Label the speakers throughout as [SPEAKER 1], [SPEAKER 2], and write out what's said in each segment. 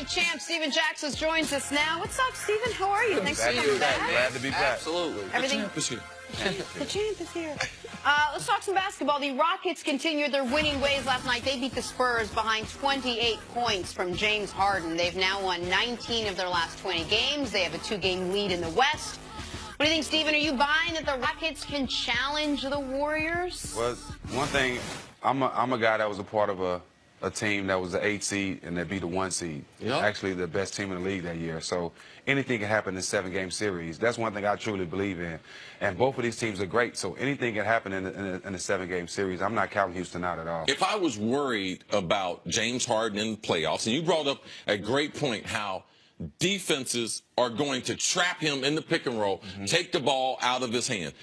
[SPEAKER 1] champ, Stephen Jackson, joins us now. What's up, Stephen? How are you? Thanks for coming back.
[SPEAKER 2] Glad to be back.
[SPEAKER 3] Absolutely.
[SPEAKER 1] Everything.
[SPEAKER 3] The champ is here.
[SPEAKER 1] The champ is here. Let's talk some basketball. The Rockets continued their winning ways last night. They beat the Spurs behind 28 points from James Harden. They've now won 19 of their last 20 games. They have a 2-game lead in the West. What do you think, Stephen? Are you buying that the Rockets can challenge the Warriors?
[SPEAKER 2] Well, one thing, I'm a guy that was a part of a team that was the 8 seed and that beat the 1 seed.
[SPEAKER 3] Yep.
[SPEAKER 2] Actually, the best team in the league that year. So anything can happen in a 7-game series. That's one thing I truly believe in. And both of these teams are great. So anything can happen in a 7-game series. I'm not counting Houston out at all.
[SPEAKER 4] If I was worried about James Harden in the playoffs, and you brought up a great point, how defenses are going to trap him in the pick and roll, take the ball out of his hand.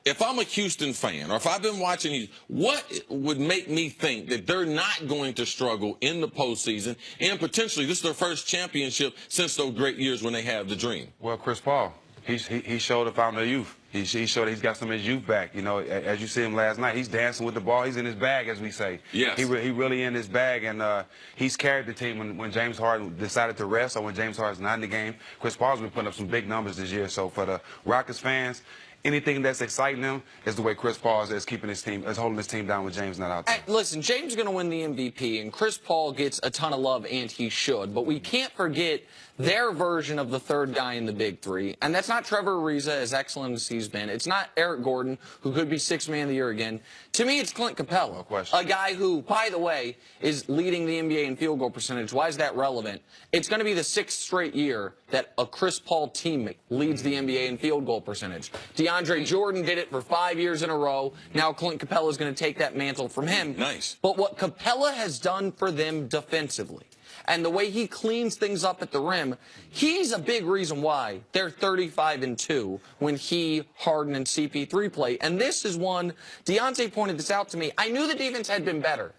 [SPEAKER 4] If I'm a Houston fan, or if I've been watching you, what would make me think that they're not going to struggle in the postseason, and potentially this is their first championship since those great years when they had the dream?
[SPEAKER 2] Well, Chris Paul, he showed the fountain of youth. He showed that he's got some of his youth back. You know, as you see him last night, he's dancing with the ball. He's in his bag, as we say.
[SPEAKER 4] Yes.
[SPEAKER 2] He really in his bag, and he's carried the team when James Harden decided to rest or when James Harden's not in the game. Chris Paul's been putting up some big numbers this year. So for the Rockets fans, anything that's exciting them is the way Chris Paul is keeping his team, is holding his team down with James not out there.
[SPEAKER 3] Hey, listen, James is going to win the MVP, and Chris Paul gets a ton of love, and he should. But we can't forget their version of the third guy in the Big Three. And that's not Trevor Ariza, as excellent as he's been. It's not Eric Gordon, who could be Sixth Man of the Year again. To me, it's Clint Capella,
[SPEAKER 2] No question.
[SPEAKER 3] a guy who, by the way, is leading the NBA in field goal percentage. Why is that relevant? It's going to be the 6th straight year that a Chris Paul teammate leads the NBA in field goal percentage. DeAndre Jordan did it for 5 years in a row. Now Clint Capella is going to take that mantle from him.
[SPEAKER 4] Nice.
[SPEAKER 3] But what Capella has done for them defensively, and the way he cleans things up at the rim, he's a big reason why they're 35-2 when he, Harden, and CP3 play. And this is one, Deontay pointed this out to me. I knew the defense had been better,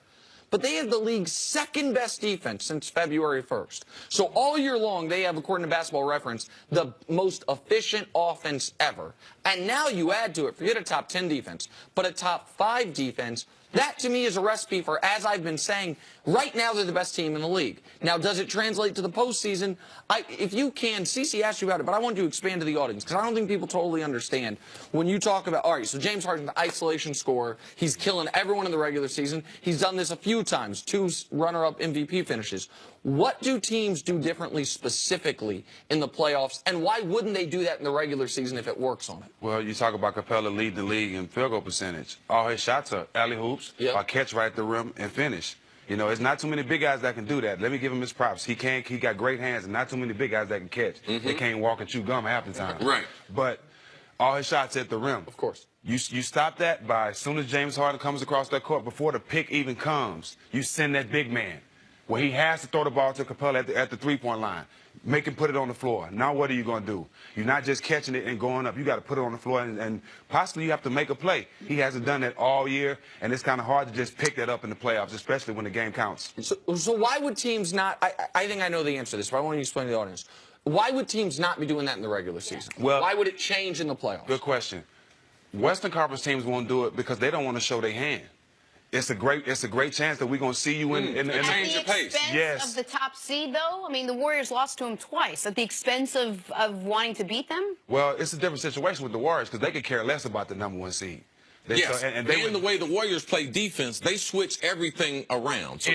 [SPEAKER 3] but they have the league's 2nd best defense since February 1st. So all year long, they have, according to Basketball Reference, the most efficient offense ever. And now you add to it, forget a top 10 defense, but a top 5 defense. That, to me, is a recipe for, as I've been saying, right now they're the best team in the league. Now, does it translate to the postseason? If you can, CeCe asked you about it, but I want you to expand to the audience, because I don't think people totally understand. When you talk about, all right, so James Harden's the isolation scorer. He's killing everyone in the regular season. He's done this a few times, 2 runner-up MVP finishes. What do teams do differently specifically in the playoffs, and why wouldn't they do that in the regular season if it works on it?
[SPEAKER 2] Well, you talk about Capella lead the league in field goal percentage. All his shots are alley-hoops, or catch right at the rim and finish. You know, it's not too many big guys that can do that. Let me give him his props. He got great hands, and not too many big guys that can catch. They can't walk and chew gum half the time.
[SPEAKER 4] Right.
[SPEAKER 2] But all his shots at the rim.
[SPEAKER 3] Of course.
[SPEAKER 2] You stop that by, as soon as James Harden comes across that court, before the pick even comes, you send that big man. Well, he has to throw the ball to Capella at the three-point line. Make him put it on the floor. Now what are you going to do? You're not just catching it and going up. You got to put it on the floor, and possibly you have to make a play. He hasn't done that all year, and it's kind of hard to just pick that up in the playoffs, especially when the game counts.
[SPEAKER 3] So why would teams not, I think I know the answer to this, but I want you to explain to the audience. Why would teams not be doing that in the regular season?
[SPEAKER 2] Well,
[SPEAKER 3] why would it change in the playoffs?
[SPEAKER 2] Good question. Western Conference teams won't do it because they don't want to show their hand. It's a great chance that we're going to see you in
[SPEAKER 4] change your pace.
[SPEAKER 1] Of the top seed, though? I mean, the Warriors lost to him twice. At the expense of wanting to beat them?
[SPEAKER 2] Well, it's a different situation with the Warriors because they could care less about the #1 seed.
[SPEAKER 4] Yes, and the way the Warriors play defense, they switch everything around. So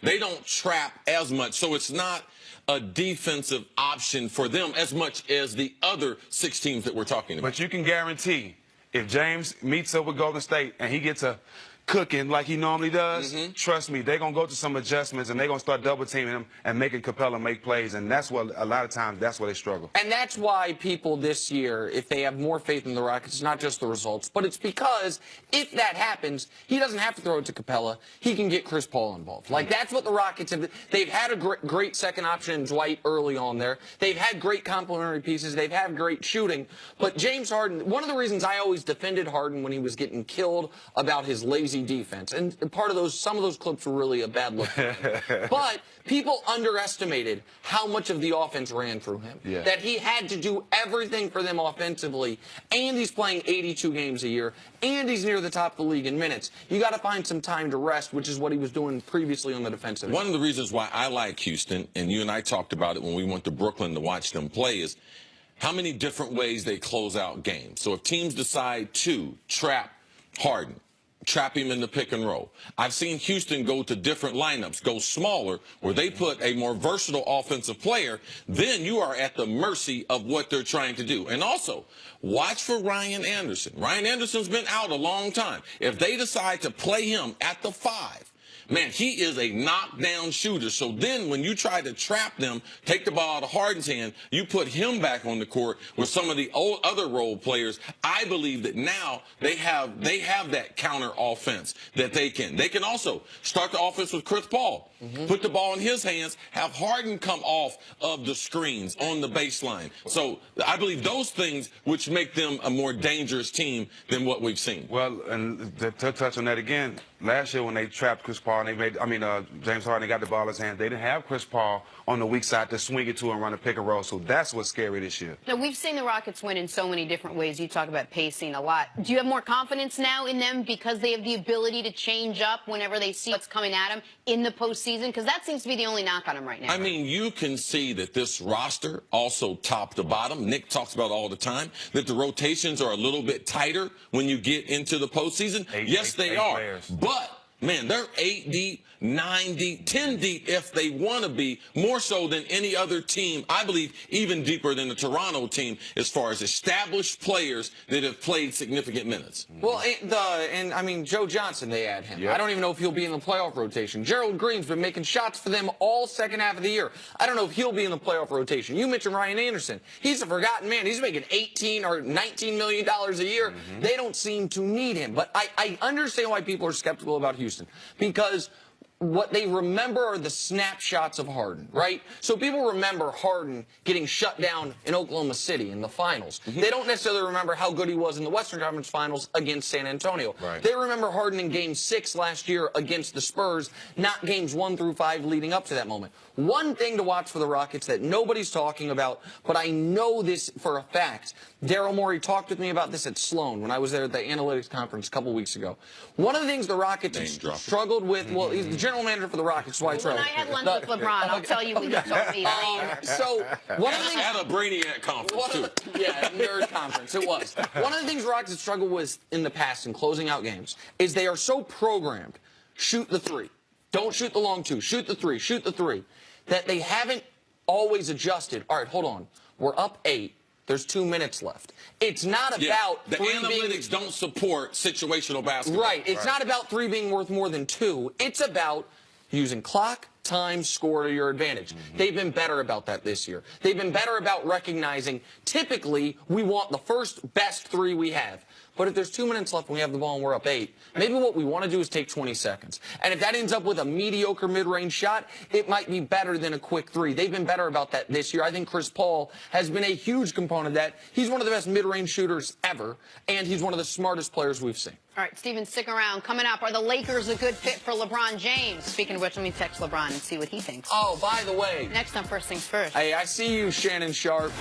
[SPEAKER 4] they don't trap as much. So it's not a defensive option for them as much as the other 6 teams that we're talking about.
[SPEAKER 2] But you can guarantee if James meets up with Golden State and he gets a cooking like he normally does, trust me, they're going to go to some adjustments and they're going to start double teaming him and making Capella make plays, and that's what a lot of times that's where they struggle.
[SPEAKER 3] And that's why people this year, if they have more faith in the Rockets, it's not just the results, but it's because if that happens, he doesn't have to throw it to Capella. He can get Chris Paul involved. Like, that's what the Rockets have. They've had a great second option in Dwight early on there. They've had great complementary pieces. They've had great shooting. But James Harden, one of the reasons I always defended Harden when he was getting killed about his lazy Houston defense. And part of some of those clips were really a bad look. But people underestimated how much of the offense ran through him.
[SPEAKER 2] Yeah.
[SPEAKER 3] That he had to do everything for them offensively, and he's playing 82 games a year, and he's near the top of the league in minutes. You got to find some time to rest, which is what he was doing previously on the defensive end.
[SPEAKER 4] One of the reasons why I like Houston, and you and I talked about it when we went to Brooklyn to watch them play, is how many different ways they close out games. So if teams decide to trap Harden, trap him in the pick and roll. I've seen Houston go to different lineups, go smaller, where they put a more versatile offensive player. Then you are at the mercy of what they're trying to do. And also, watch for Ryan Anderson. Ryan Anderson's been out a long time. If they decide to play him at the 5, man, he is a knockdown shooter. So then when you try to trap them, take the ball out of Harden's hand, you put him back on the court with some of the other role players. I believe that now they have that counter offense that they can. They can also start the offense with Chris Paul. Put the ball in his hands, have Harden come off of the screens on the baseline. So I believe those things which make them a more dangerous team than what we've seen.
[SPEAKER 2] Well, and to touch on that again, last year when they trapped Chris Paul, and they made, James Harden, they got the ball in his hand. They didn't have Chris Paul on the weak side to swing it to and run a pick and roll. So that's what's scary this year.
[SPEAKER 1] Now, we've seen the Rockets win in so many different ways. You talk about pacing a lot. Do you have more confidence now in them because they have the ability to change up whenever they see what's coming at them in the postseason? Because that seems to be the only knock on them right now.
[SPEAKER 4] I mean, you can see that this roster, also top to bottom, Nick talks about all the time, that the rotations are a little bit tighter when you get into the postseason. Yes, they are.
[SPEAKER 2] Players.
[SPEAKER 4] But, man, they're 8 deep, 9 deep, 10 deep if they want to be, more so than any other team. I believe even deeper than the Toronto team as far as established players that have played significant minutes.
[SPEAKER 3] Well, Joe Johnson, they add him.
[SPEAKER 2] Yep.
[SPEAKER 3] I don't even know if he'll be in the playoff rotation. Gerald Green's been making shots for them all second half of the year. I don't know if he'll be in the playoff rotation. You mentioned Ryan Anderson. He's a forgotten man. He's making $18 or $19 million a year. They don't seem to need him. But I understand why people are skeptical about Houston, because what they remember are the snapshots of Harden, right? So people remember Harden getting shut down in Oklahoma City in the finals. They don't necessarily remember how good he was in the Western Conference Finals against San Antonio.
[SPEAKER 2] Right.
[SPEAKER 3] They remember Harden in Game 6 last year against the Spurs, not Games 1 through 5 leading up to that moment. One thing to watch for the Rockets that nobody's talking about, but I know this for a fact. Daryl Morey talked with me about this at Sloan when I was there at the analytics conference a couple weeks ago. One of the things the Rockets struggled with, well, he's the general manager for the Rockets, so I
[SPEAKER 1] When I had lunch with LeBron, I'll tell you what he told me.
[SPEAKER 3] So one of the things
[SPEAKER 4] At a Brainiac conference, too.
[SPEAKER 3] Yeah, nerd conference, it was. One of the things Rockets struggle with in the past in closing out games is they are so programmed, shoot the 3. Don't shoot the long 2. Shoot the 3. Shoot the 3. That they haven't always adjusted. All right, hold on. We're up 8. There's 2 minutes left. It's not about
[SPEAKER 4] the analytics don't support situational basketball.
[SPEAKER 3] Right. It's not about 3 being worth more than 2. It's about using clock, time, score to your advantage. They've been better about that this year. They've been better about recognizing typically we want the first best 3 we have. But if there's 2 minutes left and we have the ball and we're up 8, maybe what we want to do is take 20 seconds. And if that ends up with a mediocre mid-range shot, it might be better than a quick 3. They've been better about that this year. I think Chris Paul has been a huge component of that. He's one of the best mid-range shooters ever, and he's one of the smartest players we've seen.
[SPEAKER 1] All right, Steven, stick around. Coming up, are the Lakers a good fit for LeBron James? Speaking of which, let me text LeBron and see what he thinks.
[SPEAKER 3] Oh, by the way.
[SPEAKER 1] Next on First Things First.
[SPEAKER 3] Hey, I see you, Shannon Sharp.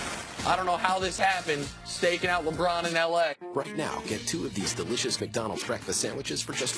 [SPEAKER 3] I don't know how this happened, staking out LeBron in L.A.
[SPEAKER 5] Right now, get 2 of these delicious McDonald's breakfast sandwiches for just